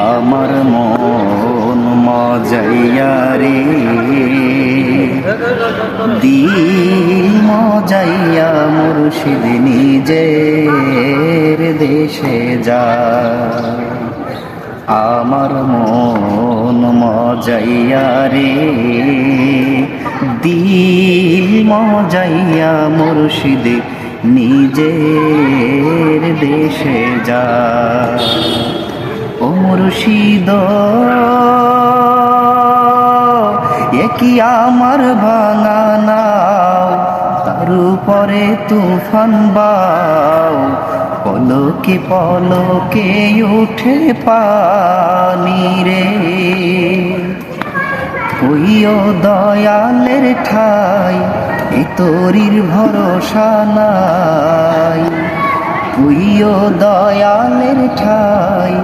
আমার মন মজাইয়া রে, দিল মজাইয়া মুর্শিদ নিজের দেশে যায়। আমার মন মজাইয়া রে, দিল মজাইয়া মুর্শিদ নিজের দেশে যায়। ও মুর্শিদ কি আমার ভাঙা নাও, তার উপরে তুফান বাও, পলকে পলকে উঠে পানি রে। ওইও দয়ালের ঠাই এ তোরির ভরসা নাই, ওইও দয়ালের ঠাই